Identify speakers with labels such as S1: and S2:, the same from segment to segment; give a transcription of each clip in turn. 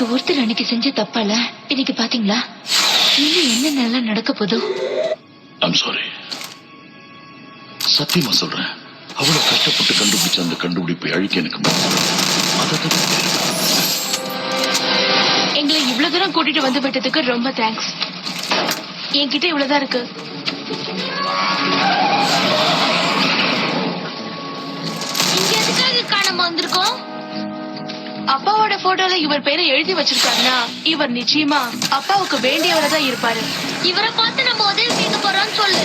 S1: நீங்க ஒருத்தர் அன்னைக்கு செஞ்ச தப்பால இன்னைக்கு பாத்தீங்களா இன்னும் என்னென்னலாம் நடக்க போதோ.
S2: I'm sorry. சத்தியமா சொல்றேன், அவ்வளவு கஷ்டப்பட்டு கண்டுபிடிச்ச அந்த கண்டுபிடிப்பை அழிக்க எனக்கு
S1: எங்களை இவ்வளவு தூரம் கூட்டிட்டு வந்து விட்டதுக்கு ரொம்ப தேங்க்ஸ். என்கிட்ட இவ்வளவுதான் இருக்கு. இங்க எதுக்காக காணாம வந்திருக்கோம்? அப்பாவோட போட்டோல இவர் பேரை எழுதி வச்சிருக்காருன்னா இவர் நிச்சயமா அப்பாவுக்கு வேண்டியவரை தான் இருப்பாரு. இவரை பார்த்து நம்ம உதவி கேட்க போறோம்னு சொல்லு.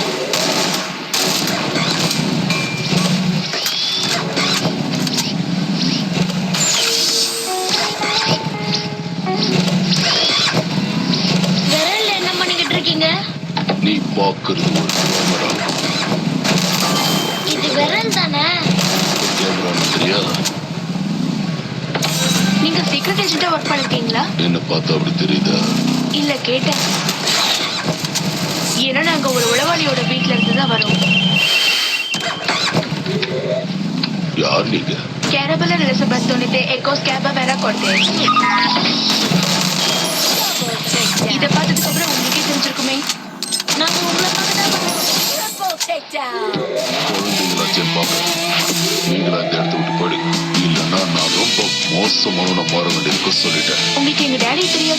S1: விரல்ல என்ன பண்ணிக்கிட்டு இருக்கீங்க?
S2: நீ பாக்குறது ஒரு கேமரா.
S1: இது விரல் தானே?
S2: கேமரான்னு தெரியாதா?
S1: நீங்க சீக்ரெட் ஏஜென்ட்டா ஒர்க் பண்ணிருக்கீங்களா?
S2: என்ன பார்த்தா அப்படி தெரியுதா?
S1: இல்ல கேட்டேன். ஏன்னா நாங்க ஒரு உளவாளியோட வீட்ல இருந்து தான் வரோம்.
S2: யார் நீங்க?
S1: கேரபல எலிசபெத் எக்கோஸ் கேபா வேற கொடுத்தே. இத பார்த்ததுக்கு அப்புறம் உங்களுக்கே தெரிஞ்சிருக்குமே. நாங்க உங்களை
S2: குழந்தைங்களாச்சும் பாக்க நீங்களா இந்த இடத்த விட்டு போயிடுங்க. இல்லைன்னா நான் ரொம்ப மோசமான மாற வேண்டியிருக்க சொல்லிட்டேன்.
S1: உங்களுக்கு எங்க டேடி தெரியாது?